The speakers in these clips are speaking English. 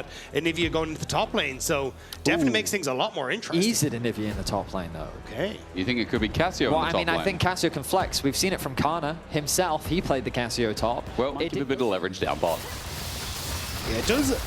that Anivia going into the top lane. So definitely makes things a lot more interesting. Easy to Anivia in the top lane, though. Okay. You think it could be Cassio on the top lane? I think Cassio can flex. We've seen it from Karna himself. He played the Cassio top. Well, it give a bit of leverage down bot. Yeah, it does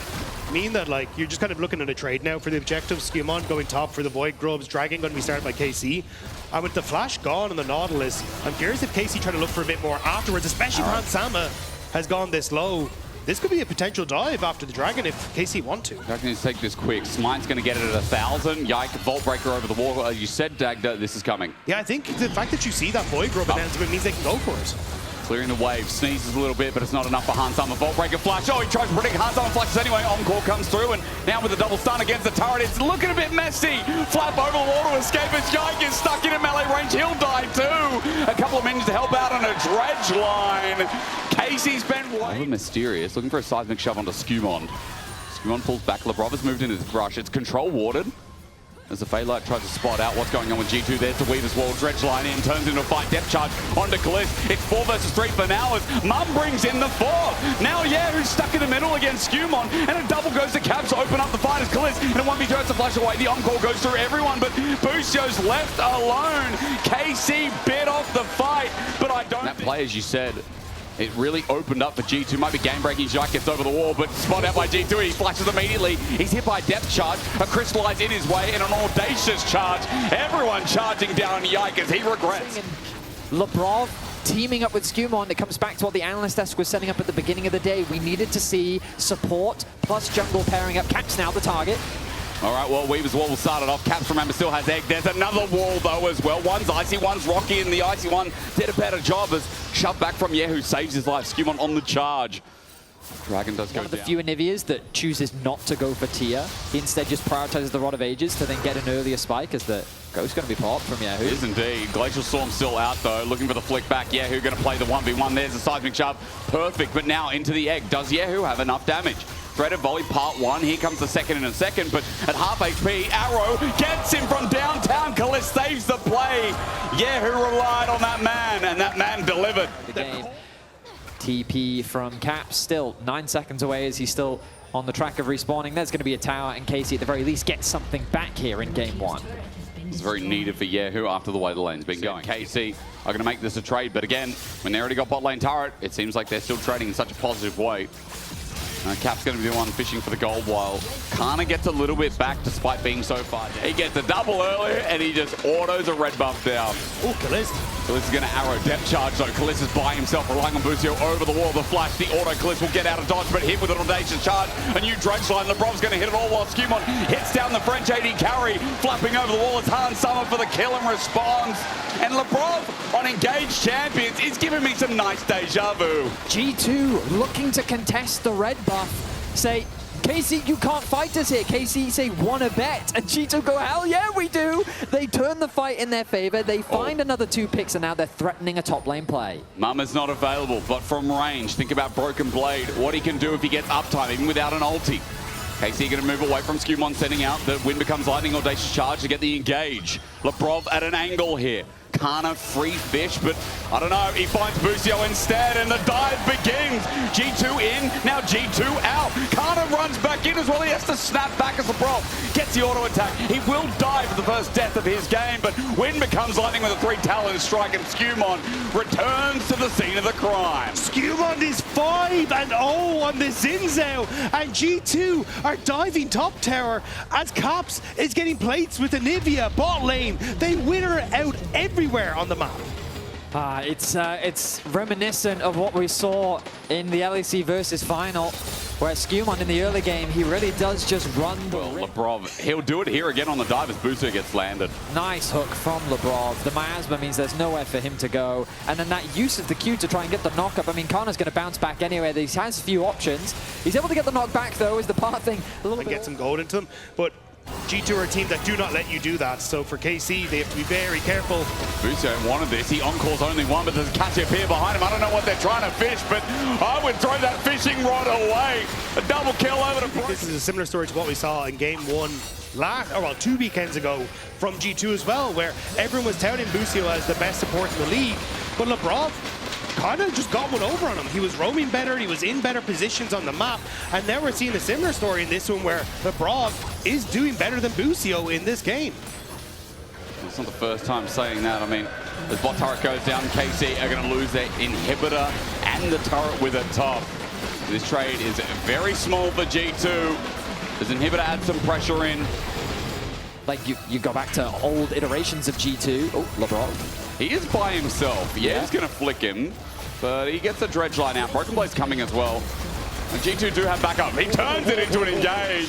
mean that like you're just kind of looking at a trade now for the objective. Skewmon going top for the Void Grubs, Dragon going to be started by KC. And with the Flash gone on the Nautilus, I'm curious if KC trying to look for a bit more afterwards, especially if Hans Sama has gone this low. This could be a potential dive after the Dragon if KC want to. Dragon needs to take this quick. Smite's going to get it at 1,000. Yike, Vault Breaker over the wall. As you said, Dagda, this is coming. Yeah, I think the fact that you see that Void Grub announcement means they can go for it. Clearing the wave, sneezes a little bit, but it's not enough for Hansama. Vault Breaker flash. Oh, he tries to predict Hansama flashes anyway. Encore comes through, and now with a double stun against the turret, it's looking a bit messy. Flap over the wall to escape as Yike is stuck in a melee range. He'll die too. A couple of minions to help out on a dredge line. Casey's been way mysterious, looking for a seismic shove onto Skewmon. Skewmon pulls back. Lebrov has moved into his rush. It's control warded. As the Phaelite tries to spot out what's going on with G2 there to weave his wall, dredge line in, turns into a fight, depth charge onto Kalisz. It's 4 versus 3 for now as Mum brings in the 4th. Now, who's stuck in the middle against Skewmon, and a double goes to Caps to open up the fight as Kalisz, and a 1v2 has to flash away. The encore goes through everyone, but Bucio's left alone. KC bit off the fight, but I don't think... That play, as you said, it really opened up for G2. Might be game-breaking. Jacques gets over the wall, but spot out by G2. He flashes immediately. He's hit by a depth charge. A crystallize in his way and an audacious charge. Everyone charging down Yike as he regrets. Lebrov teaming up with Skewmon. It comes back to what the analyst desk was setting up at the beginning of the day. We needed to see support plus jungle pairing up. Caps now the target. All right, well, Weaver's wall will start it off. Caps, remember, still has egg. There's another wall, though, as well. One's icy, one's rocky, and the icy one did a better job as shoved back from Yehu saves his life. Skewmon on the charge. Dragon does go down. One of the few Anivias that chooses not to go for Tia. He instead just prioritizes the Rod of Ages to then get an earlier spike as the Ghost's going to be popped from Yehu. It is indeed. Glacial Storm still out, though, looking for the flick back. Yehu going to play the 1v1. There's a seismic shove. Perfect, but now into the egg. Does Yehu have enough damage? Threaded volley part 1. Here comes the second in a second, but at half HP, Arrow gets him from downtown. Kalisz saves the play. Yehu relied on that man, and that man delivered. The game. TP from Caps, still 9 seconds away as he's still on the track of respawning. There's going to be a tower, and Casey at the very least gets something back here in game 1. It's very needed for Yehu after the way the lane's been going. KC are going to make this a trade, but again, when they already got bot lane turret, it seems like they're still trading in such a positive way. Cap's going to be the one fishing for the gold while Karna gets a little bit back despite being so far down. He gets a double earlier and he just autos a red buff down. Oh, Kalisz. Kalisz is going to arrow depth charge though. Kalisz is by himself, relying on Bucio over the wall. The flash, the auto Kalisz will get out of dodge, but hit with an audacious charge. A new dredge line. Lebrov's going to hit it all while Skewmon hits down the French AD carry. Flapping over the wall as Han Summer for the kill and responds. And Lebrov on engaged champions is giving me some nice deja vu. G2 looking to contest the red buff. Say, Casey, you can't fight us here. Casey say, wanna bet? And G2 go, hell yeah, we do. They turn the fight in their favor. They find another 2 picks, and now they're threatening a top lane play. Mama's not available, but from range, think about Broken Blade, what he can do if he gets uptime, even without an ulti. Casey going to move away from Skewmon, sending out the Wind Becomes Lightning audacious charge to get the engage. Lebrov at an angle here. Karna free fish, but I don't know. He finds Bucio instead, and the dive begins. G2 in, now G2 out. Karna runs back in as well. He has to snap back as Lebrov gets the auto attack. He will die for the first death of his game, but Wind Becomes Lightning with a 3 Talon strike, and Skewmon returns to the scene of the crime. Skewmon is 5-0 on the Zinzao, and G2 are diving top tower as Caps is getting plates with Anivia bot lane. They winner out everywhere on the map. It's reminiscent of what we saw in the LEC versus final, where Skewmon in the early game, he really does just run the Lebrov, he'll do it here again on the dive as Bucio gets landed. Nice hook from Lebrov. The miasma means there's nowhere for him to go. And then that use of the Q to try and get the knock-up. I mean, Karna's going to bounce back anyway. He has a few options. He's able to get the knock back, though, is the part thing. A little and bit get some gold into him, but G2 are a team that do not let you do that. So for KC, they have to be very careful. Bucio wanted this. He encores only one, but there's a catch up here behind him. I don't know what they're trying to fish, but I would throw that fishing rod away. A double kill over to Bryce. This is a similar story to what we saw in game 1 well, 2 weekends ago from G2 as well, where everyone was touting Bucio as the best support in the league. But Lebrov kind of just got one over on him. He was roaming better, he was in better positions on the map, and now we're seeing a similar story in this one where the Brav is doing better than Busio in this game. It's not the first time saying that. I mean, as bot turret goes down, KC are going to lose their inhibitor and the turret with it top. This trade is very small for G2. As inhibitor adds some pressure in. Like, you go back to old iterations of G2. Oh, LeBron. He is by himself. Yeah, he's going to flick him, but he gets the dredge line out. Broken Blade's coming as well. And G2 do have backup. He turns it into an engage.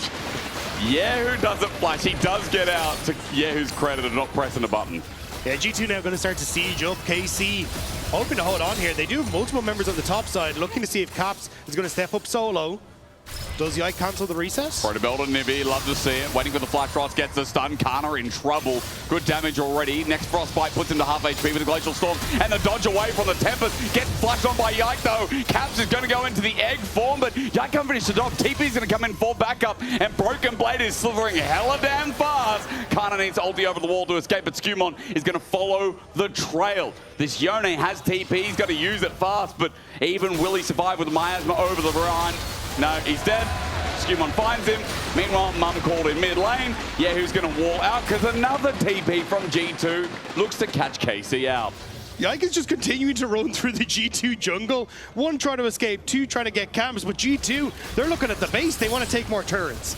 Yehu doesn't flash. He does get out, to Yehu's credit of not pressing a button. Yeah, G2 now going to start to siege up. KC hoping to hold on here. They do have multiple members on the top side, looking to see if Caps is going to step up solo. Does Yike cancel the recess? Try to build a Nibby, love to see it. Waiting for the Flash Frost, gets the stun. Kana in trouble. Good damage already. Next Frostbite puts him to half HP with the Glacial Storm. And the dodge away from the Tempest. Gets flashed on by Yike though. Caps is going to go into the egg form, but Yike can't finish it off. TP's going to come in for backup, and Broken Blade is slithering hella damn fast. Kana needs ulti over the wall to escape, but Skewmon is going to follow the trail. This Yone has TP. He's got to use it fast, but even will he survive with Miasma over the Rhine? No, he's dead. Skewmon finds him. Meanwhile, Mum called in mid lane. Yeah, who's going to wall out because another TP from G2 looks to catch KC out. Yike is just continuing to run through the G2 jungle. One trying to escape, two trying to get camps, but G2, they're looking at the base. They want to take more turrets.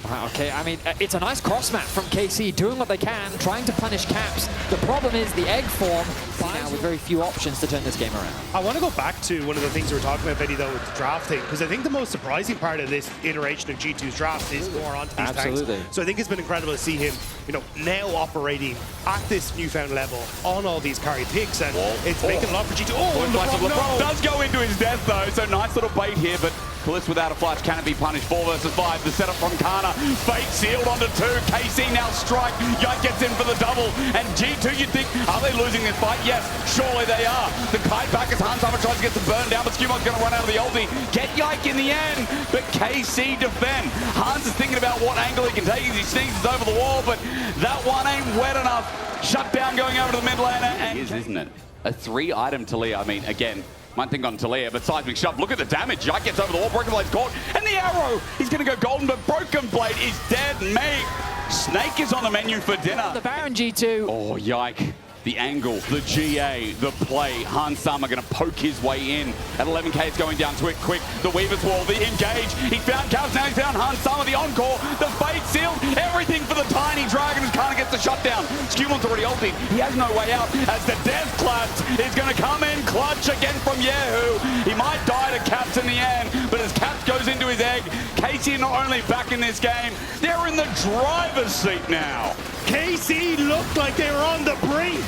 Wow, okay, I mean, it's a nice cross map from KC, doing what they can, trying to punish Caps. The problem is the egg form, now with very few options to turn this game around. I want to go back to one of the things we were talking about, Betty, though, with the drafting, because I think the most surprising part of this iteration of G2's draft is more onto these tanks. So I think it's been incredible to see him, you know, now operating at this newfound level on all these carry picks, and it's making a lot for G2. LeBron does go into his death, though, so nice little bait here, but Kalist without a flash, can it be punished? 4 versus 5, the setup from Kana. Fate sealed onto 2, KC now strike. Yike gets in for the double, and G2, you'd think, are they losing this fight? Yes, surely they are. The kite back as Hansama tries to get the burn down, but Skewmon's going to run out of the ulti. Get Yike in the end, but KC defend. Hans is thinking about what angle he can take as he sneezes over the wall, but that one ain't wet enough. Shut down going over to the mid laner. And isn't it? A 3-item Talia. I mean, again, might think on Talia, but seismic shove. Look at the damage. Yike gets over the wall. Broken Blade's caught. And the arrow. He's going to go golden, but Broken Blade is dead. Mate. Snake is on the menu for dinner. The Baron G2. Oh, Yike. The angle, the GA, the play. Hansama going to poke his way in. At 11k, it's going down quick. The Weaver's Wall, the engage. He found Caps, now he's found Hansama, the encore. The fate sealed. Everything for the tiny dragon as Kana gets the shutdown. Skewmon's already ulted. He has no way out as the death clutch is going to come in clutch again from Yehu. He might die to Caps in the end, but as Caps goes into his egg, KC are not only back in this game, they're in the driver's seat now. KC looked like they were on the brink,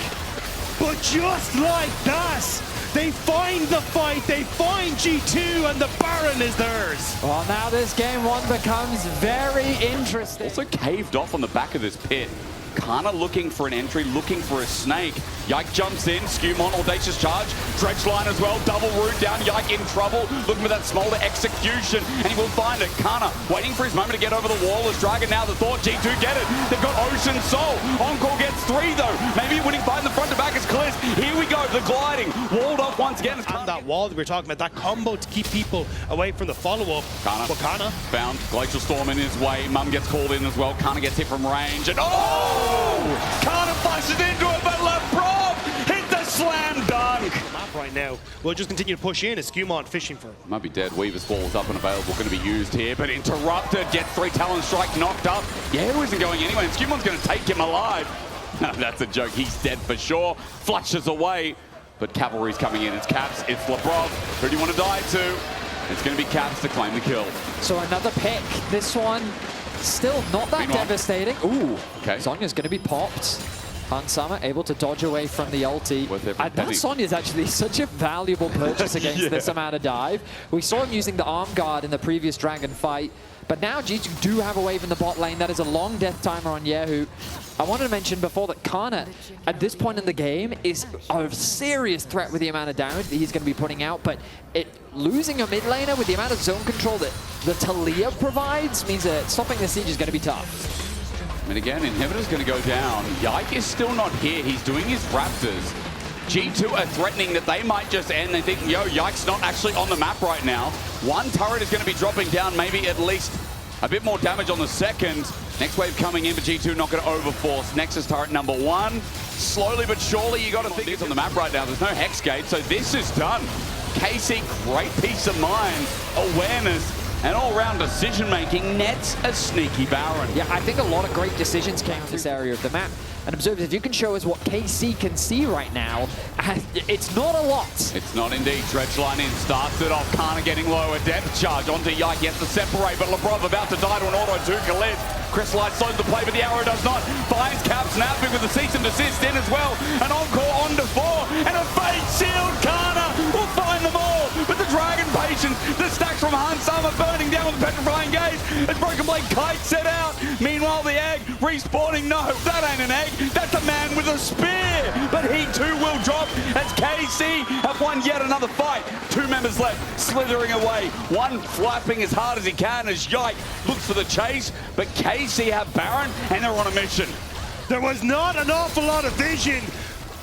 but just like that, they find the fight, they find G2, and the Baron is theirs. Well, now this game 1 becomes very interesting. Also caved off on the back of this pit. Kana looking for an entry, looking for a snake. Yike jumps in, Skewmon, audacious charge, dredge line as well, double root down, Yike in trouble, looking for that smolder execution, and he will find it. Kana waiting for his moment to get over the wall as Dragon now the thought, G2 get it, they've got Ocean Soul, Encore gets 3 though, maybe winning fight in the front to back is Kalist. Here we go, the gliding, walled off once again. And that wall that we were talking about, that combo to keep people away from the follow-up. Kana found Glacial Storm in his way, Mum gets called in as well, Kana gets hit from range, and Kana flashes into it, but LeBron hit the slam dunk. Map right now. We'll just continue to push in as Skewmon fishing for. Might be dead. Weaver's Wall is up and available, going to be used here, but interrupted. Gets 3 Talon Strike knocked up. Yeah, who isn't going anywhere, and Skewmon's going to take him alive. No, that's a joke. He's dead for sure. Flushes away, but Cavalry's coming in. It's Caps, it's LeBron. Who do you want to die to? It's going to be Caps to claim the kill. So another pick. This one still not that devastating. Ooh, okay. Sonya's going to be popped. Hansama able to dodge away from the ulti. And that Sonya's actually such a valuable purchase against this amount of dive. We saw him using the arm guard in the previous Dragon fight, but now G2 do have a wave in the bot lane. That is a long death timer on Yehu. I wanted to mention before that Kana, at this point in the game, is a serious threat with the amount of damage that he's going to be putting out, but losing a mid laner with the amount of zone control that the Talia provides means that stopping the siege is going to be tough. And again, Inhibitor's going to go down. Yike is still not here. He's doing his Raptors. G2 are threatening that they might just end. They think, yo, Yike's not actually on the map right now. One turret is going to be dropping down, maybe at least a bit more damage on the second. Next wave coming in, but G2 not going to overforce. Nexus turret number 1. Slowly but surely, you got to think it's on the map right now. There's no hex gate, so this is done. KC, great peace of mind, awareness, and all-round decision-making nets a sneaky Baron. Yeah, I think a lot of great decisions came from this area of the map. And observe, if you can show us what KC can see right now, it's not a lot. It's not indeed. Dredge line in, starts it off. Kana getting low, a depth charge onto Yike, gets to separate, but Lebrov about to die to an auto to Khalid. Crystallite slows the play, but the arrow does not. Finds Cap snapping with the cease and desist in as well. An encore onto 4, and a fate shield. Kana will find them all, but the Dragon patience, the stacks from Hansama burning down with the petrifying gaze as Broken Blade kite set out. Meanwhile, the egg respawning. No, that ain't an egg. That's a man with a spear, but he too will drop as KC have won yet another fight. 2 members left, slithering away. One flapping as hard as he can as Yike looks for the chase, but KC have Baron and they're on a mission. There was not an awful lot of vision,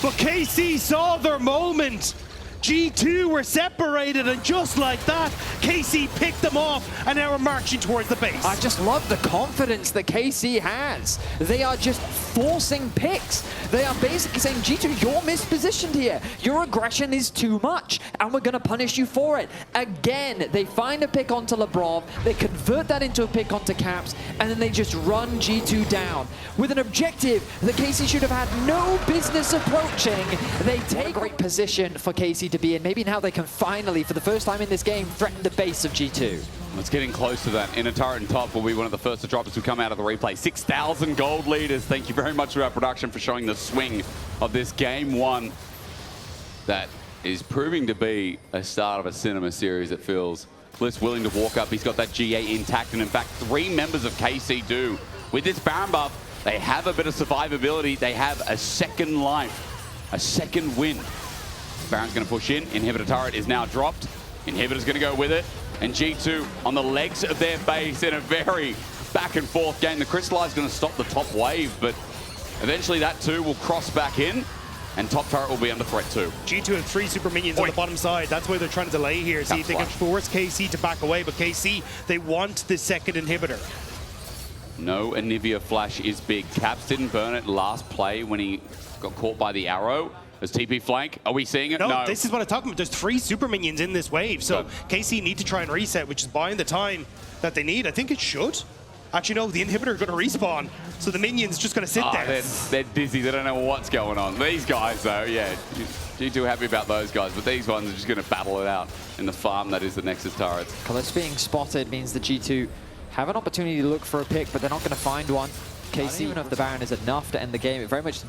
but KC saw their moment. G2 were separated, and just like that, KC picked them off, and now we're marching towards the base. I just love the confidence that KC has. They are just forcing picks. They are basically saying, G2, you're mispositioned here. Your aggression is too much, and we're going to punish you for it. Again, they find a pick onto Lebrov, they convert that into a pick onto Caps, and then they just run G2 down. With an objective that KC should have had no business approaching, they take a great position for KC to be in. Maybe now they can finally, for the first time in this game, threaten the base of G2. It's getting close to that. Inner turret and top will be one of the first to drop as we come out of the replay. 6,000 gold leaders. Thank you very much to our production for showing the swing of this game 1 that is proving to be a start of a cinema series, it feels. Bliss willing to walk up. He's got that GA intact, and in fact, 3 members of KC do. With this Baron buff, they have a bit of survivability. They have a second life, a second win. Baron's going to push in. Inhibitor turret is now dropped. Inhibitor's going to go with it. And G2 on the legs of their base in a very back and forth game. The Crystallize is going to stop the top wave, but eventually that too will cross back in, and top turret will be under threat too. G2 have 3 super minions on the bottom side. That's why they're trying to delay here. See if they can force KC to back away, but KC, they want the second inhibitor. No Anivia flash is big. Caps didn't burn it last play when he got caught by the arrow. There's TP flank. Are we seeing it? No, this is what I'm talking about. There's 3 super minions in this wave, so KC need to try and reset, which is buying the time that they need. I think it should. Actually, no, the inhibitor are going to respawn, so the minion's just going to sit there. They're dizzy. They don't know what's going on. These guys, though, yeah, G2 happy about those guys, but these ones are just going to battle it out in the farm that is the Nexus turrets. Colors being spotted means the G2 have an opportunity to look for a pick, but they're not going to find one. KC, I don't even know if the Baron is enough to end the game. It very much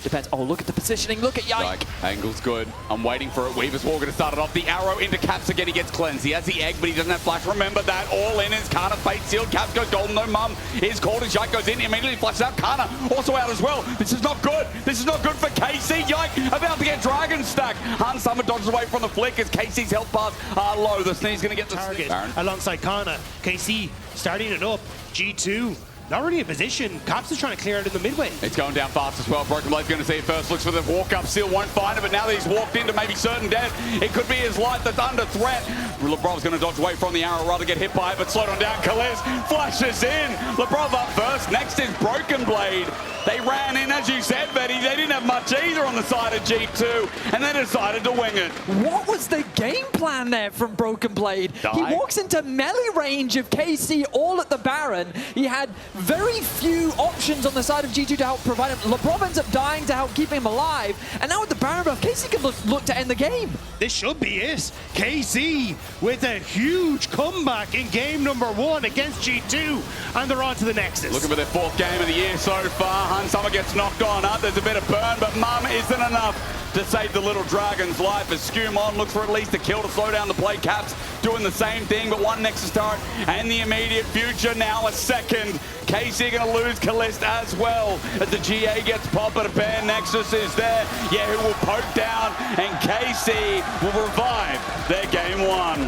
depends. Oh, look at the positioning. Look at Yike. Angle's good. I'm waiting for it. Weaver's War going to start it off. The arrow into Caps again. He gets cleansed. He has the egg, but he doesn't have flash. Remember that. All in is Kana. Fate sealed. Caps goes golden. No mum is called as Yike goes in. Immediately flashes out. Kana also out as well. This is not good. This is not good for KC. Yike about to get Dragon stack. Hans Summer dodges away from the flick as KC's health bars are low. The Sneeze going to get the target alongside Kana. KC starting it up. G2. Not really in position. Caps is trying to clear it in the midway. It's going down fast as well. Broken Blade's going to see it first. Looks for the walk up. Still won't find it, but now that he's walked into maybe certain death, it could be his life that's under threat. Lebrov's going to dodge away from the arrow, rather get hit by it, but slowed on down. Kaliz flashes in. Lebrov up first. Next is Broken Blade. They ran in, as you said, Betty. They didn't have much either on the side of G2, and they decided to wing it. What was the game plan there from Broken Blade? He walks into melee range of KC all at the Baron. He had very few options on the side of G2 to help provide him. Lebrov ends up dying to help keep him alive, and now with the Baron buff, KC can look to end the game. This should be it. KC with a huge comeback in game number 1 against G2, and they're on to the Nexus. Looking for their 4th game of the year so far. Summer gets knocked on. There's a bit of burn, but mum isn't enough to save the little dragon's life as Skumon looks for at least a kill to slow down the play. Caps doing the same thing, but 1 Nexus turret and the immediate future now a second. KC going to lose Kalist as well as the GA gets popped, but a bare Nexus is there. Yeah, who will poke down, and KC will revive their game 1.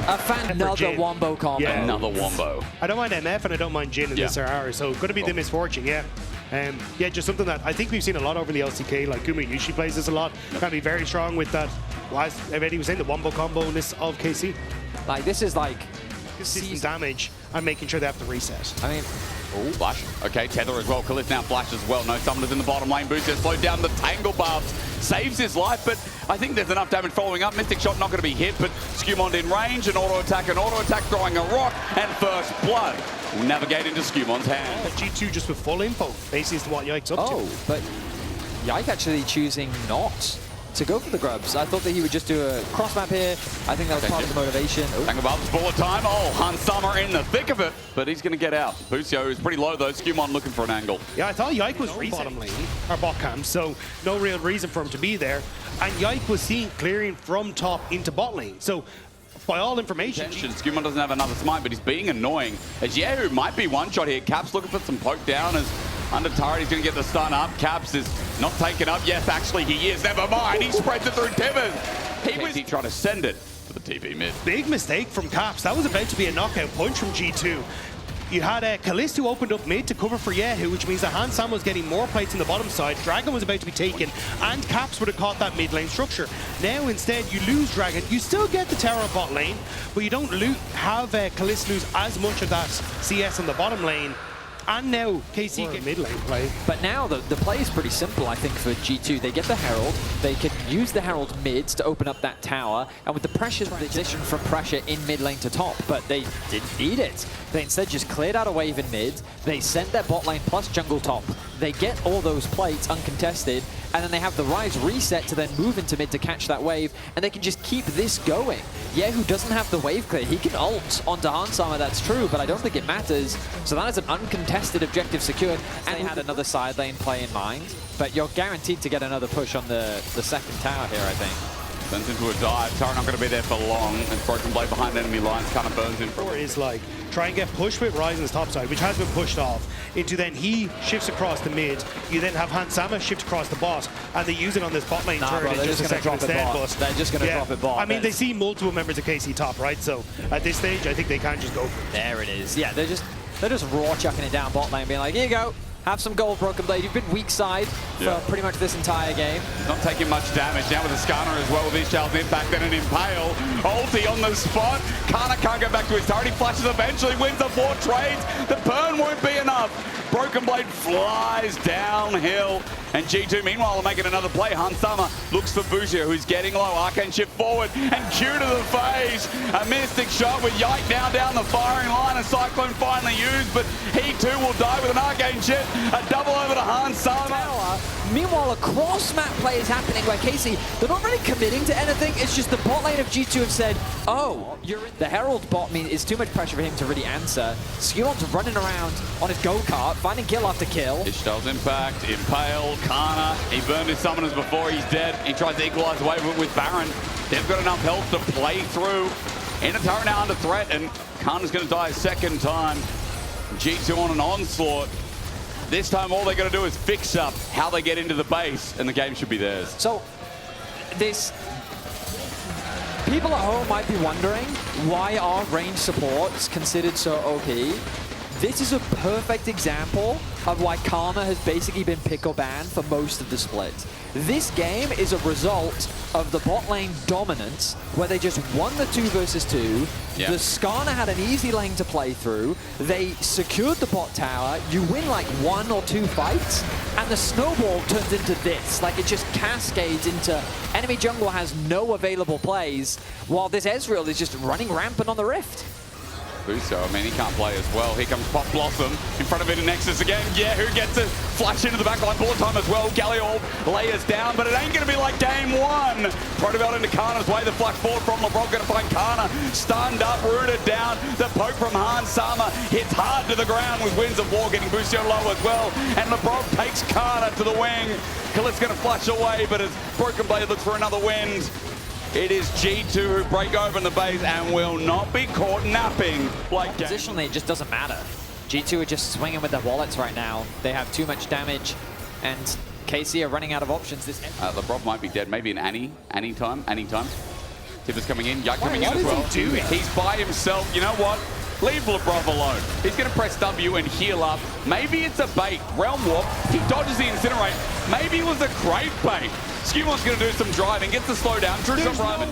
Another Wombo combo. Yeah. Another Wombo. I don't mind MF and I don't mind Jin in this hour, so going to be the misfortune, yeah. Yeah, just something that I think we've seen a lot over the LCK. Like Gumi usually plays this a lot. Can be very strong with that. Well, as Eddie was saying, the wombo combo-ness of KC. Like, this is like Consistent damage and making sure they have to reset. I mean, Oh, flash. Okay, Tether as well. Kalith now flash as well. No summoners in the bottom lane. Boost has slowed down the tangle buffs. Saves his life, but I think there's enough damage following up. Mystic Shot not going to be hit, but Skewmond in range. An auto attack, throwing a rock, and first blood will navigate into Skewmond's hand. G2 just with full info, basically is what Yike's up to. oh, but Yike actually choosing not to go for the grubs. I thought that he would just do a cross map here. I think that was part of the motivation. Oh. Tangle buffs, bullet time. Oh, Hansama in the thick of it, but he's going to get out. Busio is pretty low though. Skewmond looking for an angle. Yeah, I thought Yike was bottom lane, or bot camp, so no real reason for him to be there. And Yike was seen clearing from top into bot lane. So by all information, Skewmond doesn't have another smite, but he's being annoying. As Yehu might be one shot here. Caps looking for some poke down as under turret, he's going to get the stun up. Caps is not taken up. Yes, actually he is. Never mind. He spreads it through Tibbers. He trying to send it to the TP mid. Big mistake from Caps. That was about to be a knockout punch from G2. You had Kalist who opened up mid to cover for Yehu, which means that Hansam was getting more plates in the bottom side. Dragon was about to be taken, and Caps would have caught that mid lane structure. Now instead, you lose Dragon. You still get the tower on bot lane, but you don't have Kalist lose as much of that CS on the bottom lane. And now KC get mid lane play. But now the play is pretty simple, I think, for G2. They get the Herald. They can use the Herald mids to open up that tower. And with the pressure transition from pressure in mid lane to top, but they didn't need it. They instead just cleared out a wave in mid. They sent their bot lane plus jungle top. They get all those plates uncontested, and then they have the Rise reset to then move into mid to catch that wave, and they can just keep this going. Yehu doesn't have the wave clear. He can ult onto Hansama, that's true, but I don't think it matters. So that is an uncontested objective secured, and they had another side lane play in mind. But you're guaranteed to get another push on the second tower here, I think. Turns into a dive. Tower not going to be there for long. And Broken Blade behind enemy lines kind of burns in. Or is like, try and get pushed with Ryze on his top side, which has been pushed off, into then he shifts across the mid. You then have Hansama shift across the bot, and they use it on this bot lane turret in just a second instead. But they're just going to drop it bot. I mean, they see multiple members of KC top, right? So at this stage, I think they can just go for it. There it is. Yeah, they're just raw chucking it down bot lane, being like, here you go. Have some gold, Broken Blade. You've been weak side for pretty much this entire game. Not taking much damage. Now with a Skarner as well with his Child's Impact and an Impale. Ulti on the spot. Kana can't go back to his turret. He flashes eventually, wins the 4 trades. The burn won't be enough. Broken Blade flies downhill. And G2, meanwhile, are making another play. Hansama looks for Bougia, who's getting low. Arcane shift forward and Q to the face. A Mystic Shot with Yike now down the firing line. A Cyclone finally used, but he too will die with an Arcane shift. A double over to Hansama. Meanwhile, a cross-map play is happening where KC, they're not really committing to anything. It's just the bot lane of G2 have said, oh, the Herald bot is too much pressure for him to really answer. Skewmond's running around on his go-kart, finding kill after kill. Ishtal's Impact, Impale, Kana. He burned his summoners before he's dead. He tries to equalize away with Baron. They've got enough health to play through. In a turret now under threat, and Kana's going to die a second time. G2 on an onslaught. This time, all they're going to do is fix up how they get into the base, and the game should be theirs. So, people at home might be wondering, why are range supports considered so OP? This is a perfect example of why Karma has basically been pick or ban for most of the split. This game is a result of the bot lane dominance, where they just won the 2 versus 2. The Skarner had an easy lane to play through. They secured the bot tower. You win like 1 or 2 fights, and the snowball turns into this. Like, it just cascades into enemy jungle has no available plays, while this Ezreal is just running rampant on the Rift. Buso, I mean, he can't play as well. Here comes Pop Blossom in front of it in Nexus again. Yeah, who gets it? Flash into the backline, bullet time as well. Galliol layers down, but it ain't going to be like game 1. Protobelt into Kana's way. The flash forward from LeBron, going to find Kana. Stunned up, rooted down. The poke from Hansama hits hard to the ground with Winds of War, getting Buso low as well. And LeBron takes Kana to the wing. Khalid's going to flash away, but as Broken Blade looks for another wind, it is G2 who break open the base and will not be caught napping like positionally, it just doesn't matter. G2 are just swinging with their wallets right now. They have too much damage, and KC are running out of options. LeBron might be dead. Maybe an Annie time. Tibbers coming in. Yike coming in as well. He's He's by himself. You know what? Leave LeBron alone. He's going to press W and heal up. Maybe it's a bait. Realm Warp. He dodges the Incinerate. Maybe it was a great bait. Scumon's going to do some driving. Gets the slowdown. Drew shot Ryman.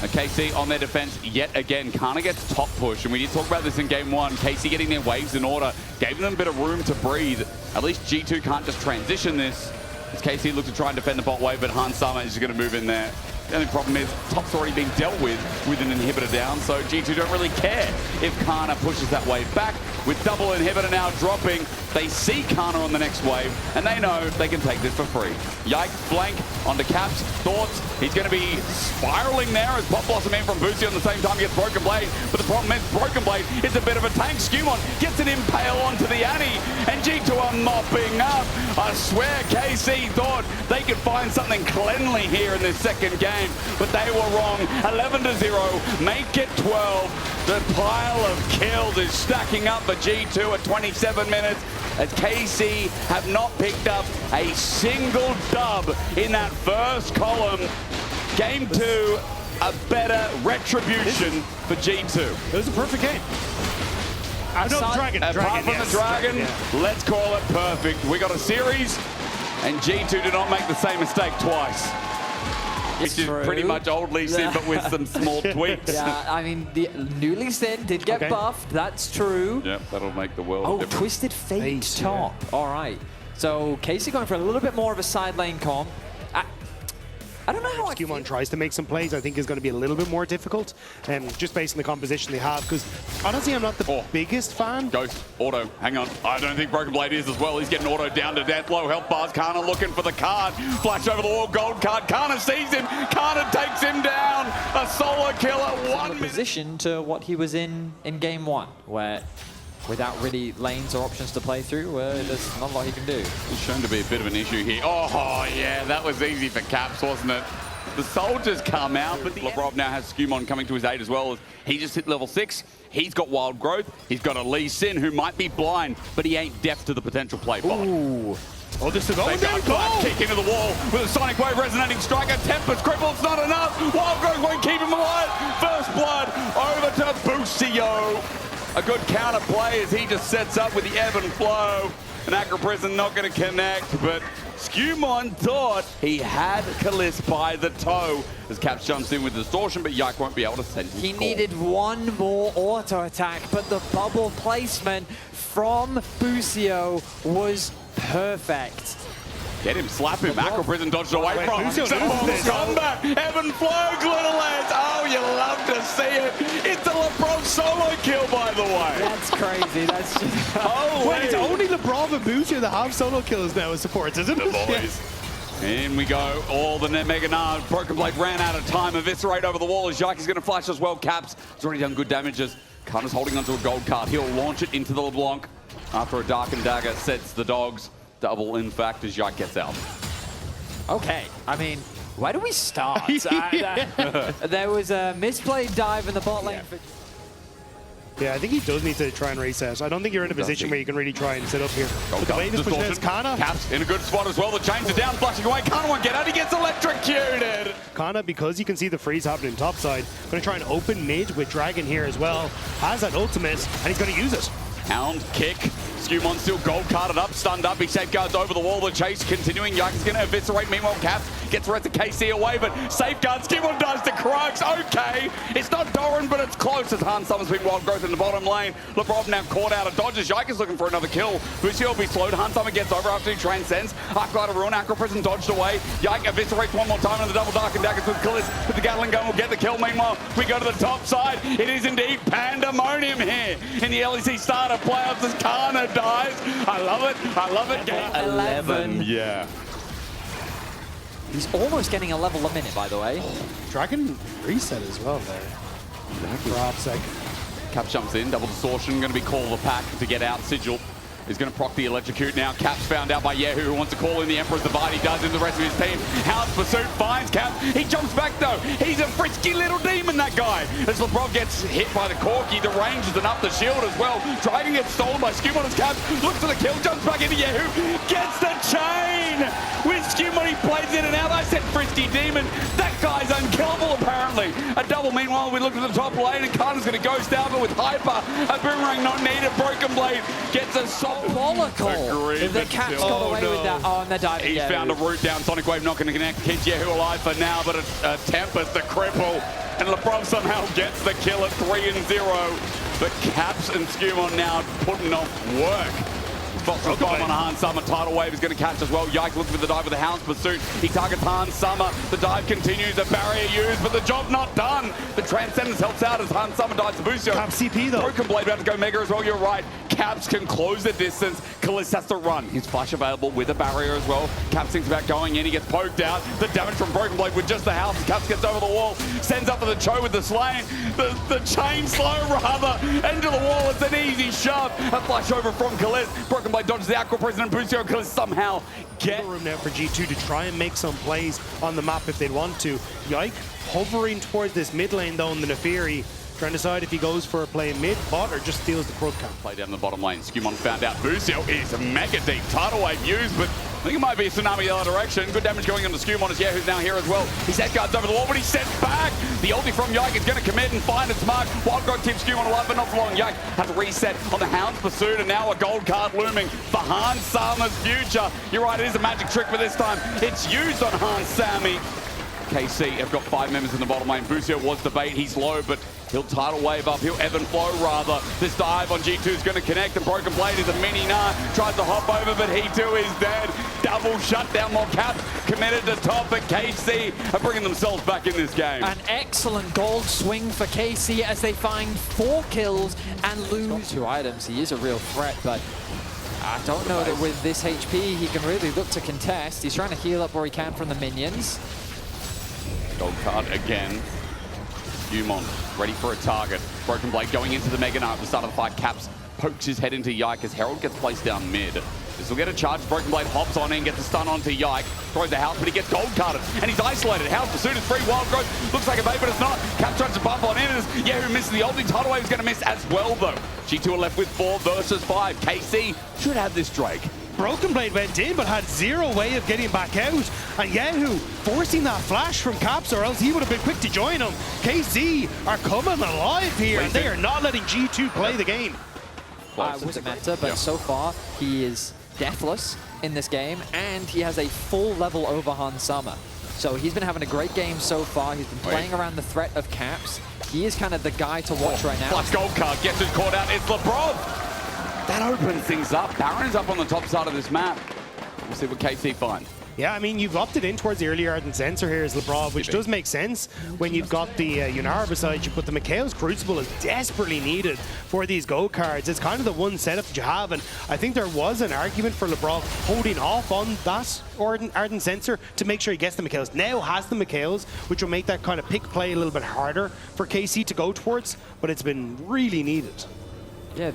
KC on their defense yet again. Kana gets top push, and we did talk about this in game one. KC getting their waves in order, gave them a bit of room to breathe. At least G2 can't just transition this. As KC looks to try and defend the bot wave, but Han Sama is going to move in there. The only problem is top's already being dealt with an inhibitor down, so G2 don't really care if Kana pushes that wave back. With double inhibitor now dropping, they see Kana on the next wave, and they know they can take this for free. Yike, flank, onto Caps, Thoughts. He's going to be spiraling there as Pop Blossom in from Boosie on the same time gets Broken Blade. But the problem is Broken Blade is a bit of a tank. Skewmon gets an impale onto the Annie, and G2 are mopping up. I swear KC thought they could find something cleanly here in this second game, but they were wrong. 11-0, make it 12. The pile of kills is stacking up for G2 at 27 minutes as KC have not picked up a single dub in that first column. Game 2, a better retribution for G2. It was a perfect game. Apart from the Dragon, let's call it perfect. We got a series, and G2 did not make the same mistake twice. Which is pretty much old Lee Sin, but with some small tweaks. Yeah, I mean, the new Lee Sin did get buffed. That's true. Yep, that'll make the world difference. Twisted Fate top. Yeah. All right. So KC going for a little bit more of a side lane comp. I don't know how Skewmon tries to make some plays, I think is going to be a little bit more difficult, just based on the composition they have, because honestly, I'm not the biggest fan. Ghost, auto, hang on. I don't think Broken Blade is as well. He's getting auto down to death, low health bars. Kana looking for the card. Flash over the wall, gold card. Kana sees him. Kana takes him down. A solo kill at 1 minute. Position to what he was in game one, where without really lanes or options to play through, there's not a lot he can do. It's shown to be a bit of an issue here. Oh, yeah, that was easy for Caps, wasn't it? The soldiers come out, but LeBron now has Skewmon coming to his aid as well. He just hit level 6. He's got Wild Growth. He's got a Lee Sin who might be blind, but he ain't deaf to the potential play bot. Ooh. Oh, this is kick into the wall with a Sonic Wave resonating strike. A Tempest cripple, it's not enough. Wild Growth won't keep him alive. First blood over to Busio. A good counter play as he just sets up with the ebb and flow. And Acro Prison not going to connect, but Skewmon thought he had Kalis by the toe as Caps jumps in with distortion, but Yike won't be able to send his He needed one more auto attack, but the bubble placement from Busio was perfect. Get him, slap him. Acro Prison dodged away from him. Combat. Evan Flogs, little lads. Oh, you love to see it. It's a LeBron solo kill, by the way. That's crazy. That's just... Wait, it's only LeBron and Busio that have solo kills now as supports, isn't it? The boys. In we go. All the Mega Nard. Broken Blade ran out of time. Eviscerate over the wall as Yike is going to flash as well. Caps has already done good damages. Kana's holding onto a gold card. He'll launch it into the LeBlanc after a Darkened Dagger sets the dogs. Double, in fact, as Yike gets out. Okay, I mean, where do we start? There was a misplayed dive in the bot lane. Yeah, I think he does need to try and reset. I don't think you're in a position where you can really try and sit up here. But the way this pushes Kana. Caps in a good spot as well. The chains are down, flashing away. Kana won't get out. He gets electrocuted. Kana, because you can see the freeze happening topside, going to try and open mid with Dragon here as well. Has that ultimate, and he's going to use it. Hound kick. Skewmon still gold carded up, stunned up. He safeguards over the wall. The chase continuing. Yike is going to eviscerate. Meanwhile, Caps gets the rest of KC away, but safeguards. Skewmon does to Crux. Okay. It's not Doran, but it's close as Han summons been Wild Growth in the bottom lane. LeBron now caught out of dodges. Yike is looking for another kill. Busio will be slowed. Han Summer gets over after he transcends. Arclight Ruin. Acro Prison dodged away. Yike eviscerates one more time, and the double Dark and Daggers with Kalis with the Gatling gun will get the kill. Meanwhile, we go to the top side. It is indeed pandemonium here in the LEC starter playoffs as Kana dies. I love it. I love it. Game 11. Yeah. He's almost getting a level a minute, by the way. Dragon reset as well there. Exactly. Cap jumps in. Double distortion. Going to be call the pack to get out. Sigil is going to proc the electrocute now. Cap's found out by Yahoo who wants to call in the Emperor's Divide. He does in the rest of his team. Hound's Pursuit finds Cap. He jumps back though. He's a frisky little demon, that guy. As LeBron gets hit by the Corky, the range is enough the shield as well. Dragon gets stolen by Skewmon as Cap. Looks for the kill, jumps back into Yahoo. Gets the chain! With Skewmon, he plays in and out. I said frisky demon. That guy's unkillable apparently. A double meanwhile, we look at the top lane and Kana's going to go goes down, but with Hyper, a boomerang not needed. Broken Blade gets a solid. Diabolical. If the Caps got away with that. Oh, and they're diving. He's found a route down. Sonic Wave not going to connect. Kids Yehu alive for now, but a Tempest, the cripple. And LeBron somehow gets the kill at 3-0. But Caps and Skirmishes now putting off work. Fox's bomb on a Hans Summer. Tidal Wave is going to catch as well. Yike looking for the dive with the Hound's Pursuit. He targets Hans Summer. The dive continues. A barrier used, but the job not done. The Transcendence helps out as Hans Summer dives to Busio. Cap CP though. Broken Blade about to go Mega as well. You're right. Caps can close the distance. Kalist has to run. His flash available with a barrier as well. Caps thinks about going in. He gets poked out. The damage from Broken Blade with just the house. Caps gets over the wall. Sends up for the Cho with the Slain. The chain slow rather. Into the wall. It's an easy shove. A flash over from Kalist. Broken Blade dodges the Aqua President. Busio and Kalist somehow get room now for G2 to try and make some plays on the map if they'd want to. Yike hovering towards this mid lane though in the Neferi. Trying to decide if he goes for a play mid, bot, or just steals the Krug camp. Play down the bottom lane. Skirmishes found out Busio is mega deep. Tidal Wave used, but I think it might be a tsunami the other direction. Good damage going on to Skirmishes. Yeah, who's now here as well. His head guard's over the wall, but he's sent back. The ulti from Yike is going to commit and find its mark. Wild Growth tips Skirmishes alive, but not for long. Yike has to reset on the Hound's Pursuit, and now a gold card looming for Hans Sama's future. You're right, it is a magic trick, but this time it's used on Hans Sami. KC have got 5 members in the bottom lane. Busio was the bait. He's low, but he'll Tidal Wave up. He'll ebb and flow, rather. This dive on G2 is going to connect, and Broken Blade is a mini nah. Tries to hop over, but he too is dead. Double shutdown. More Caps committed to top, but KC are bringing themselves back in this game. An excellent gold swing for KC as they find 4 kills and lose 2 items. He is a real threat, but I don't know that with this HP he can really look to contest. He's trying to heal up where he can from the minions. Gold card again. Umon ready for a target. Broken Blade going into the Mega Knight at the start of the fight. Caps pokes his head into Yike as Herald gets placed down mid. This will get a charge. Broken Blade hops on in, gets a stun onto Yike. Throws the house, but he gets gold carded. And he's isolated. House Pursuit is free. Wild Growth looks like a bait, but it's not. Caps tries to bump on in. Yeah, who misses the ulti. Tidal Wave is going to miss as well, though. G2 are left with 4 versus 5. KC should have this Drake. Broken Blade went in, but had zero way of getting back out. And Yehu forcing that flash from Caps, or else he would have been quick to join him. KC are coming alive here, and they are not letting G2 play the game. It was a meta, but so far he is deathless in this game, and he has a full level over Hans Summer. So he's been having a great game so far. He's been playing around the threat of Caps. He is kind of the guy to watch right now. Flash gold card, gets his caught out. It's LeBron. That opens things up. Baron's up on the top side of this map. We'll see what KC finds. Yeah, I mean, you've opted in towards the earlier Ardent Sensor here as LeBron, which does make sense when you've got the Yunara beside you, but the Mikhail's Crucible is desperately needed for these gold cards. It's kind of the one setup that you have, and I think there was an argument for LeBron holding off on that Ardent Sensor to make sure he gets the Mikhail's. Now has the Mikhail's, which will make that kind of pick play a little bit harder for KC to go towards, but it's been really needed. Yeah,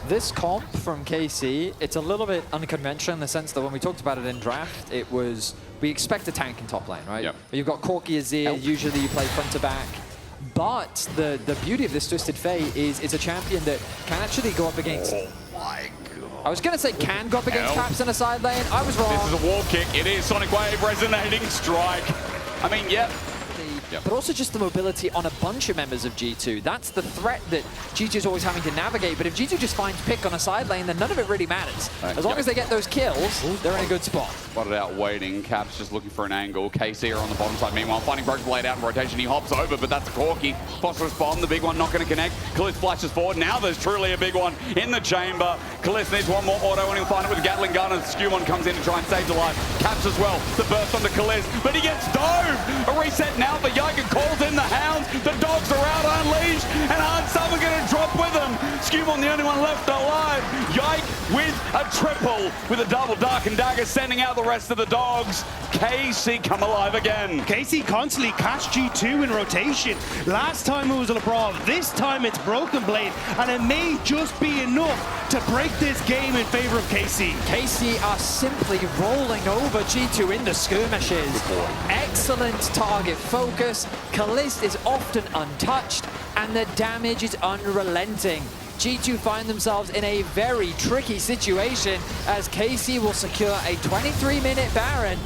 this comp from KC, it's a little bit unconventional in the sense that when we talked about it in draft, it was, we expect a tank in top lane, right? Yep. You've got Corki Azir, usually you play front to back. But the beauty of this Twisted Fate is it's a champion that can actually go up against... Oh my god. I was going to say can go up against Caps in a side lane. I was wrong. This is a wall kick. It is Sonic Wave resonating strike. I mean, yep. But also just the mobility on a bunch of members of G2. That's the threat that G2 is always having to navigate. But if G2 just finds pick on a side lane, then none of it really matters. As long as they get those kills, they're in a good spot. Spotted out waiting. Caps just looking for an angle. KC are on the bottom side. Meanwhile, finding Broken Blade out in rotation. He hops over, but that's a Corki. Phosphorus Bomb, the big one, not going to connect. Kalist flashes forward. Now there's truly a big one in the chamber. Kalist needs one more auto, and he'll find it with Gatling gun, and Skewmon comes in to try and save the life. Caps as well. The burst onto Kalist, but he gets dove. A reset now for Yike, and calls in the Hounds. The dogs are out unleashed, and Hans Summer going to drop with them. Skewmon the only one left alive. Yike with a triple, with a double Dark and Dagger sending out the rest of the dogs. KC come alive again. KC constantly catch G2 in rotation. Last time it was LeBron, this time it's Broken Blade, and it may just be enough to break this game in favor of KC. KC are simply rolling over G2 in the skirmishes. Excellent target focus. Kalist is often untouched, and the damage is unrelenting. G2 find themselves in a very tricky situation as KC will secure a 23-minute Baron,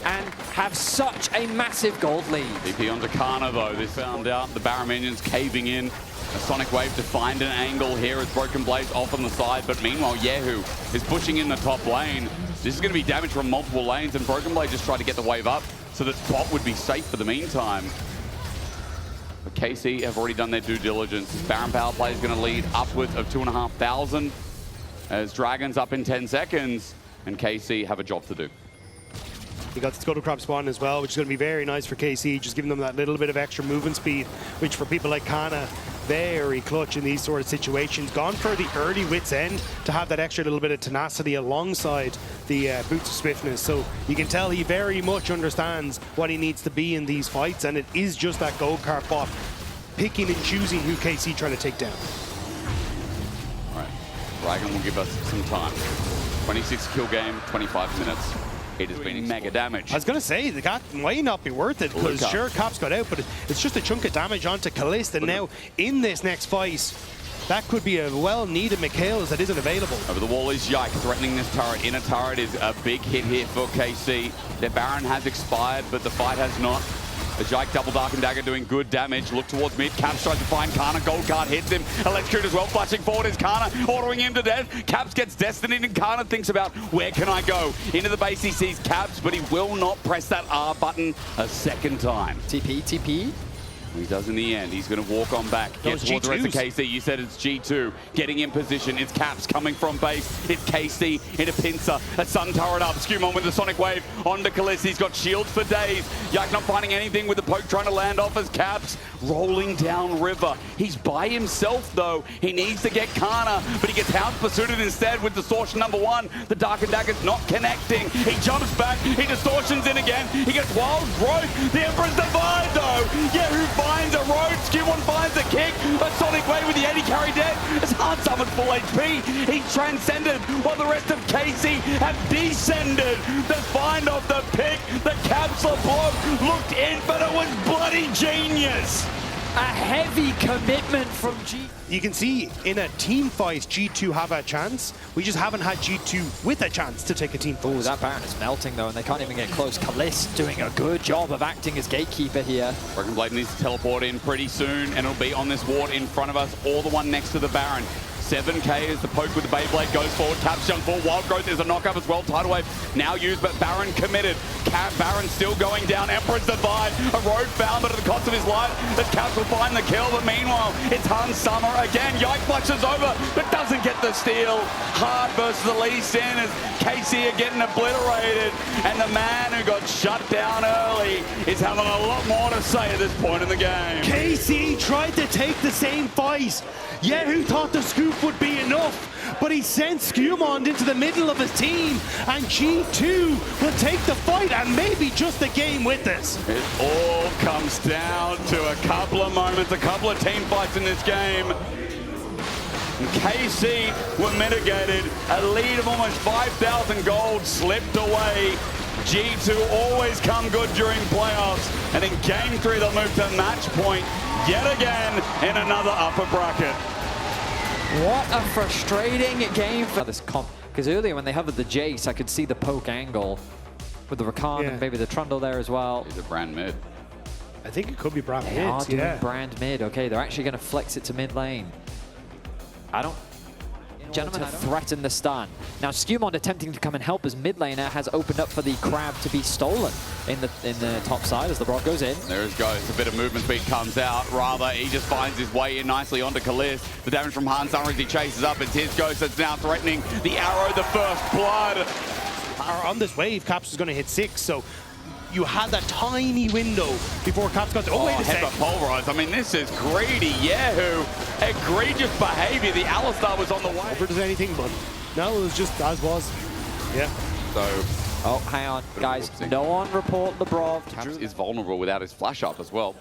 and have such a massive gold lead. VP onto Kana though. This found out the Baron minions caving in. A Sonic Wave to find an angle here as Broken Blade's off on the side, but meanwhile Yehu is pushing in the top lane. This is going to be damage from multiple lanes, and Broken Blade just tried to get the wave up so that bot would be safe for the meantime. But KC have already done their due diligence. This Baron power play is going to lead upwards of 2,500 as Dragon's up in 10 seconds, and KC have a job to do. You got the Scuttle Crab spawn as well, which is going to be very nice for KC, just giving them that little bit of extra movement speed, which for people like Kana, very clutch in these sort of situations. Gone for the early wit's end to have that extra little bit of tenacity alongside the boots of swiftness. So you can tell he very much understands what he needs to be in these fights, and it is just that gold card bot picking and choosing who KC trying to take down. All right, Dragon will give us some time. 26 kill game, 25 minutes. It has been mega damage. I was going to say, that might not be worth it, because sure, Cap's got out, but it's just a chunk of damage onto Kalist, and now in this next fight, that could be a well-needed Mikhails that isn't available. Over the wall is Yike, threatening this turret. Inner turret is a big hit here for KC. Their Baron has expired, but the fight has not. The Jike double Dark and Dagger doing good damage. Look towards mid. Caps tries to find Kana. Gold card hits him. Electrocute as well. Flashing forward is Kana, ordering him to death. Caps gets Destiny, and Kana thinks about where can I go. Into the base he sees Caps, but he will not press that R button a second time. TP. He does in the end. He's going to walk on back. Get towards the rest of KC. You said it's G2. Getting in position. It's Caps coming from base. It's KC into Pincer. A Sun turret up. Skewmon with the Sonic Wave onto Kalist. He's got shields for days. Yike not finding anything with the poke trying to land off as Caps rolling down river. He's by himself though. He needs to get Kana, but he gets house pursued instead with distortion number 1. The Dark and Dagger's not connecting. He jumps back. He distortions in again. He gets Wild Growth. The Emperor's Divide though. Yeah, who finds a road, Skewmon finds a kick, a Sonic Wave with the 80 carry dead, as Hard summoned full HP, he transcended while the rest of KC have descended. The find of the pick, the capsule block looked in, but it was bloody genius. A heavy commitment from G. You can see in a team fight, G2 have a chance. We just haven't had G2 with a chance to take a team fight. Oh, that Baron is melting though, and they can't even get close. Kalist doing a good job of acting as gatekeeper here. Broken Blade needs to teleport in pretty soon, and it'll be on this ward in front of us, or the one next to the Baron. 7k as the poke with the Beyblade goes forward. Caps jump forward. Wild Growth is a knockup as well. Tidal Wave now used, but Baron committed. Baron still going down. Emperor's Divide. A road found, but at the cost of his life, the Caps will find the kill. But meanwhile, it's Hans Summer again. Yike flushes over, but doesn't get the steal. Hard versus the Lee Sin as KC are getting obliterated. And the man who got shut down early is having a lot more to say at this point in the game. KC tried to take the same fight. Yehu thought the scoop would be enough, but he sent Skewmon into the middle of his team, and G2 will take the fight and maybe just the game with this. It all comes down to a couple of moments, a couple of team fights in this game. And KC were mitigated. A lead of almost 5,000 gold slipped away. G2 always come good during playoffs, and in game 3 they'll move to match point yet again in another upper bracket. What a frustrating game for this comp. Because earlier when they hovered the Jace, I could see the poke angle with the Rakan and maybe the Trundle there as well. He's a brand mid. I think it could be brand mid. They are doing brand mid. Okay, they're actually going to flex it to mid lane. I don't... Gentlemen, to threaten the stun. Now Skewmon attempting to come and help as mid laner has opened up for the crab to be stolen in the top side as the Brock goes in. There it goes. A bit of movement speed comes out. Rather, he just finds his way in nicely onto Kalist. The damage from Hans Summer as he chases up. It's his ghost that's now threatening the arrow, the first blood. On this wave, Caps is going to hit 6, so you had that tiny window before Caps got to... Oh, wait a second. Pulverized. I mean, this is greedy. Yehu. Egregious behavior. The Alistar was on the way. Never does anything, but no, it was just as was. Yeah. So... Oh, hang on, guys. No one report the Brav. Caps is vulnerable without his flash up as well.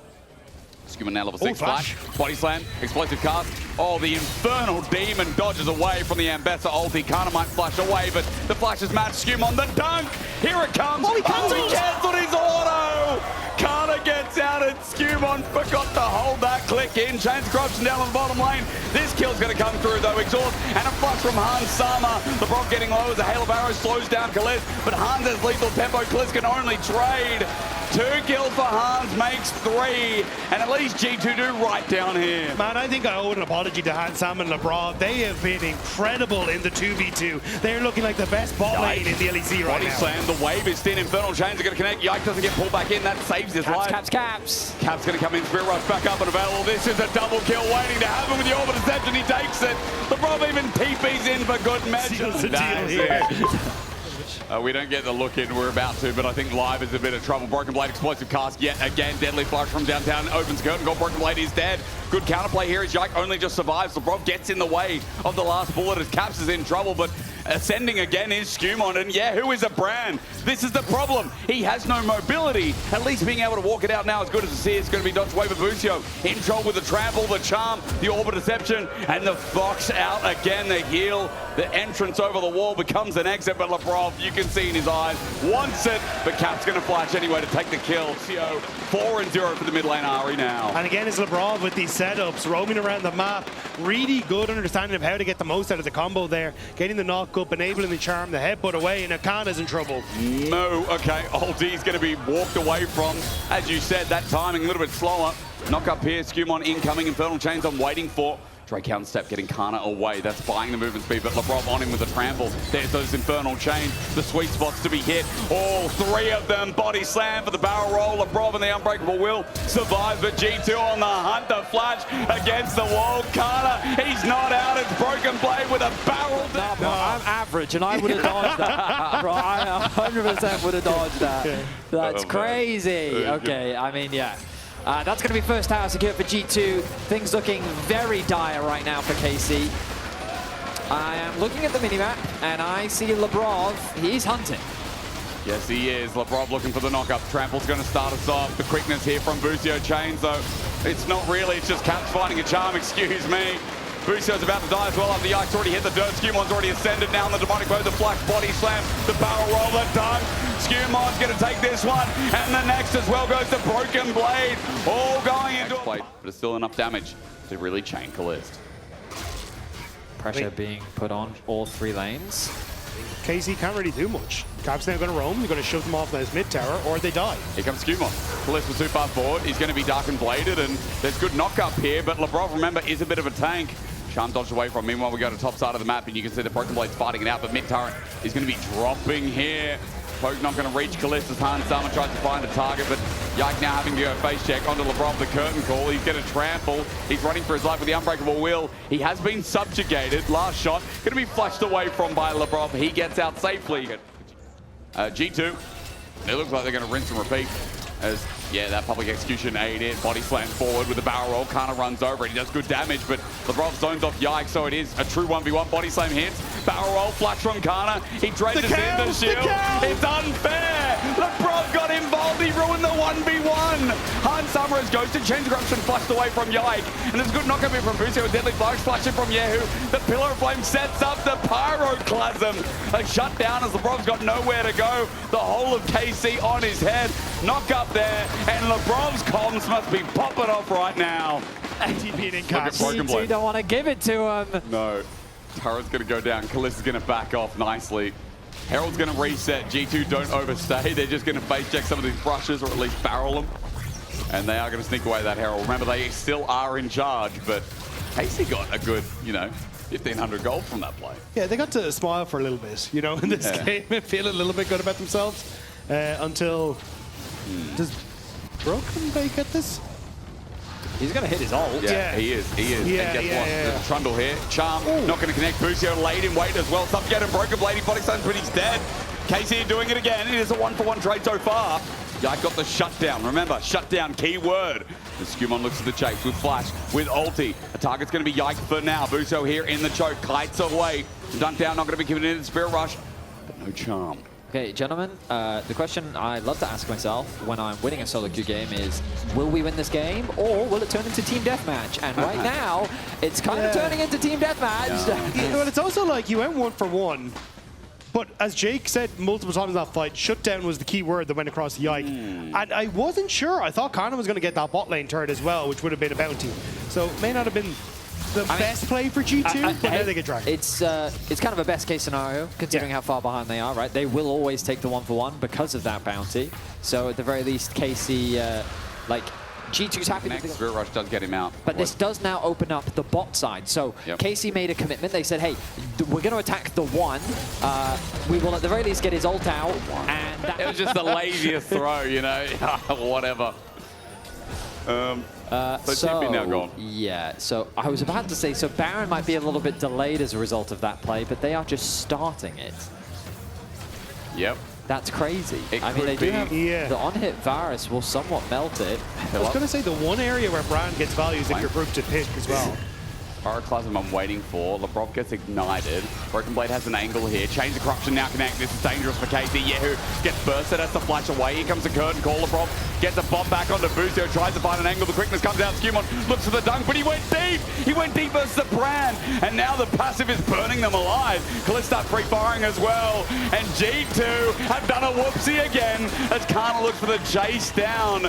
Skewmon now level 6 flash. Body slam, explosive cast. Oh, the infernal demon dodges away from the Ambessa ulti. Kana might flash away, but the flash is matched. Skewmon, the dunk! Here it comes! Oh, he cancelled his auto! Kana Karma gets out and Skewmon forgot to hold that click in. Chains corruption down on the bottom lane. This kill's going to come through though. Exhaust and a flush from Hans Sama. LeBron getting low as a hail of arrows slows down Kaliz, but Hans has lethal tempo. Kaliz can only trade. 2 kills for Hans makes 3, and at least G2 do right down here. Man, I think I owe an apology to Hans Sam and LeBron. They have been incredible in the 2v2. They're looking like the best bot lane in the LEC right Body now. slam, the wave is thin. Infernal Chains are going to connect. Yike doesn't get pulled back in. That saves his life. Caps. Cap's going to come in. Spirit Rush back up and available. This is a double kill waiting to happen with the Orbit Deception. He takes it. LeBron even TP's in for good measure. Seals the deal here. We don't get the look in, we're about to, but I think Live is a bit of trouble. Broken Blade, explosive cast yet again. Deadly flush from downtown, opens curtain call. Broken Blade is dead. Good counterplay here as Yike only just survives. LeBron gets in the way of the last bullet as Caps is in trouble, but ascending again is Skewmon, and yeah, who is a brand? This is the problem. He has no mobility. At least being able to walk it out now as good as to see it's going to be Dodge Wave of Busio. In trouble with the trample, the charm, the Orbit Deception, and the Fox out again. The heal, the entrance over the wall becomes an exit, but LeBron, you can see in his eyes, wants it, but Cap's going to flash anyway to take the kill. 4-0 for the mid lane Ari now. And again, it's LeBron with these setups, roaming around the map. Really good understanding of how to get the most out of the combo there. Getting the knock up, enabling the charm, the headbutt away, and Akana's in trouble. No, okay, Ulti's going to be walked away from. As you said, that timing a little bit slower. Knock up here, Skewmon incoming, Infernal Chains I'm waiting for. Drake counter step getting Kana away. That's buying the movement speed, but LeBron on him with a trample. There's those Infernal Chains, the sweet spots to be hit. All 3 of them. Body slam for the barrel roll. LeBron and the Unbreakable Will survive, but G2 on the hunt. The flash against the wall. Kana, he's not out. It's Broken Blade with a barrel. No, I'm average, and I would have dodged that. Bro, I 100% would have dodged that. That's crazy. Okay, I mean, yeah. That's going to be first tower secured for G2. Things looking very dire right now for KC. I am looking at the minimap, and I see Lebrov. He's hunting. Yes, he is. Lebrov looking for the knock-up. Trample's going to start us off. The quickness here from Busio Chains, though. It's not really. It's just Caps finding a charm. Excuse me. Busio's about to die as well after Yike's already hit the dirt. Skewmon's already ascended now in the demonic mode. The flash body slam, the barrel roll, the dunk. Skewmon's going to take this one, and the next as well goes to Broken Blade. All going into play, but it's still enough damage to really chain Kaliz. Pressure being put on all 3 lanes. KC can't really do much. Cap's now going to roam. They're going to shove them off those mid tower, or they die. Here comes Skewmon. Kaliz was too far forward. He's going to be dark and bladed, and there's good knock up here, but LeBron, remember, is a bit of a tank. Charm dodged away from him. Meanwhile, we go to top side of the map, and you can see the Broken Blade's fighting it out, but mid turret is going to be dropping here. Poke not going to reach Kaliz as Hans Sama tries to find a target, but Yike now having to go face check onto LeBron, the curtain call. He's going to trample. He's running for his life with the Unbreakable Will. He has been subjugated. Last shot going to be flushed away from by LeBron. He gets out safely. G2, it looks like they're going to rinse and repeat. As, yeah, that public execution aid in. Body slam forward with the barrel roll. Kana runs over it. He does good damage, but LeBron zones off Yike, so it is a true 1v1. Body slam hits. Barrel roll, flash from Kana. He dredges in the shield. It's unfair. LeBron got involved. He ruined the 1v1. Hans Summers goes to Chains Corruption, flushed away from Yike. And there's a good knock-up here from Busio with Deadly Flash, flashing from Yehu. The Pillar of Flame sets up the Pyroclasm. A shutdown as LeBron's got nowhere to go. The whole of KC on his head. Knock up there, and LeBron's comms must be popping off right now. ATP in Caps. G2 don't want to give it to him. No. Turret's going to go down. Kaliz is going to back off nicely. Herald's going to reset. G2 don't overstay. They're just going to face check some of these brushes, or at least barrel them. And they are going to sneak away that Herald. Remember, they still are in charge, but KC got a good, 1,500 gold from that play. Yeah, they got to smile for a little bit, in this game and feel a little bit good about themselves until... Does Broken Blade get this? He's going to hit his ult. Yeah, he is. Yeah, and guess what? There's a trundle here. Charm, not going to connect. Busio laid in wait as well. Subjugate and Broken Blade. He body slams, but he's dead. KC doing it again. It is a 1-for-1 trade so far. Yike got the shutdown. Remember, shutdown, key word. As Skewmon looks at the chase with Flash, with ulti. The target's going to be Yike for now. Busio here in the choke. Kites away. Dunk down, not going to be given in the Spirit Rush, but no charm. Okay, gentlemen, the question I love to ask myself when I'm winning a solo queue game is, will we win this game, or will it turn into team deathmatch? And right now, it's kind of turning into team deathmatch. Well, it's also like you went 1-for-1, But as Jake said multiple times in that fight, shutdown was the key word that went across the Yike. And I wasn't sure. I thought Karmine was going to get that bot lane turret as well, which would have been a bounty. So it may not have been the best play for G2, but now they get dragged. It's kind of a best case scenario, considering how far behind they are, right? They will always take the 1-for-1 because of that bounty. So at the very least, KC, like, G2's happy with the Spirit Rush does get him out. But this does now open up the bot side. So KC made a commitment. They said, hey, we're going to attack the 1. We will at the very least get his ult out. And it was just the laziest throw, you know, whatever. So TP now gone. Yeah, so I was about to say, so Baron might be a little bit delayed as a result of that play, but they are just starting it. Yep. That's crazy. I mean, they do have the on-hit Varus will somewhat melt it. I was going to say the one area where Brand gets value is if you're grouped to pick as well. Pyroclasm I'm waiting for. Labrov gets ignited. Broken Blade has an angle here. Chains of Corruption now connect. This is dangerous for KC. Yehu gets bursted, has to flash away. Here comes the curtain call. Labrov gets a bomb back onto Buzio, tries to find an angle. The quickness comes out. Skewmon looks for the dunk, but he went deep. He went deep versus the Brand. And now the passive is burning them alive. Kalista free firing as well. And G2 have done a whoopsie again as Kana looks for the chase down.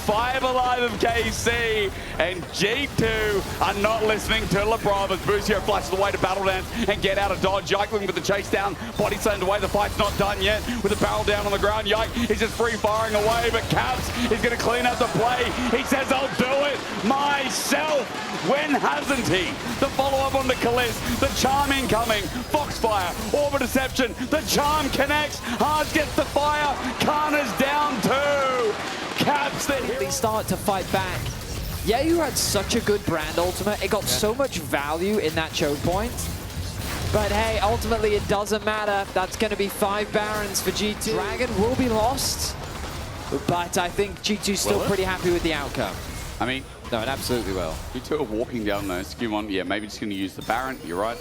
5 alive of KC, and G2 are not listening to Labrov as Buzio flashes away to Battle Dance and get out of dodge. Yike looking for the chase down, body slammed away. The fight's not done yet with the barrel down on the ground. Yike is just free firing away, but Caps is going to clean up the play. He says, I'll do it myself. When hasn't he? The follow-up on the Kalist, the charm incoming, Foxfire, Orb of Deception, the charm connects, Hard gets the fire, Kana's down too. Caps that they start to fight back. Yeah, you had such a good Brand ultimate. It got so much value in that choke point. But hey, ultimately it doesn't matter. That's going to be 5 Barons for G2. Dragon will be lost, but I think G2's still pretty happy with the outcome. I mean, no, it absolutely will. G2 are walking down though. Skewmon, yeah, maybe just going to use the Baron. You're right.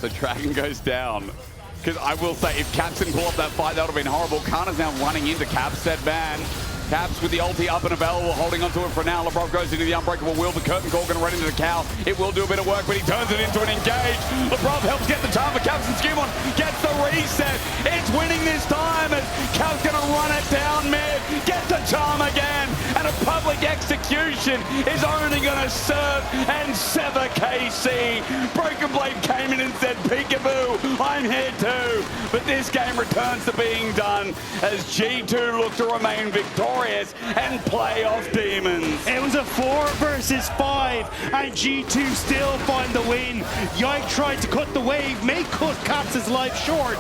The Dragon goes down. Because I will say, if Caps didn't pull up that fight, that would have been horrible. Kana's now running into Caps, said man. Caps with the ulti up and available, holding onto it for now. Labrov goes into the unbreakable wheel. The curtain call going to run into the cow. It will do a bit of work, but he turns it into an engage. Labrov helps get the charm for Caps, and Skewmon gets the reset. It's winning this time as Caps going to run it down mid. Get the charm again, and a public execution is only going to serve and sever KC. Broken Blade came in and said, peekaboo, I'm here too. But this game returns to being done as G2 look to remain victorious and playoff demons. It was a 4 versus 5, and G2 still find the win. Yike tried to cut the wave, may cut Caps' life short,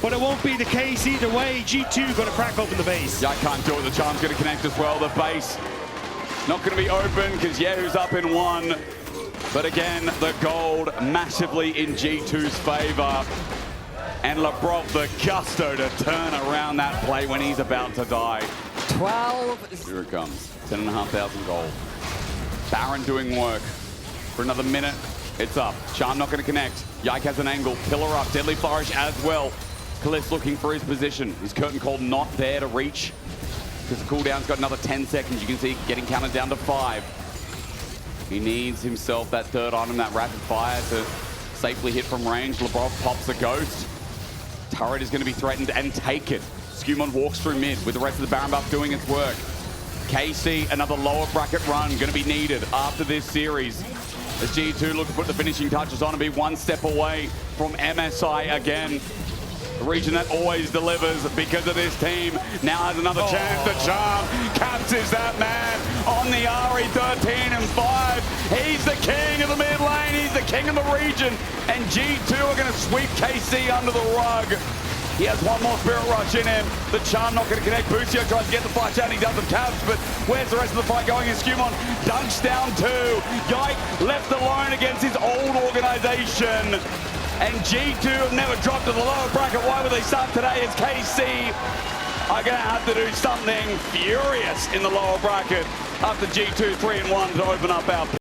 but it won't be the case either way. G2 going to crack open the base. Yike can't do it. The charm's going to connect as well. The base not going to be open because Yehu's up in 1. But again, the gold massively in G2's favor. And Labrov the gusto to turn around that play when he's about to die. 12. Here it comes. 10,500 gold. Baron doing work. For another minute, it's up. Charm not going to connect. Yike has an angle. Pillar up. Deadly Flourish as well. Kalist looking for his position. His curtain call not there to reach. Because the cooldown's got another 10 seconds. You can see getting counted down to 5. He needs himself that third item, that rapid fire to safely hit from range. Labrov pops the ghost. Turret is going to be threatened and take it. Skewmon walks through mid with the rest of the Baron buff doing its work. KC, another lower bracket run going to be needed after this series. As G2 look to put the finishing touches on and be 1 step away from MSI again. The region that always delivers because of this team now has another chance to charm. Caps is that man on the RE 13 and 5. He's the king of the mid lane. He's the king of the region. And G2 are going to sweep KC under the rug. He has one more Spirit Rush in him. The charm not going to connect. Buzio tries to get the fight down. He does with Caps, but where's the rest of the fight going? And Skewmon dunks down 2. Yike left alone against his old organization. And G2 have never dropped to the lower bracket. Why would they start today? As KC are going to have to do something furious in the lower bracket after G2 3-1 to open up our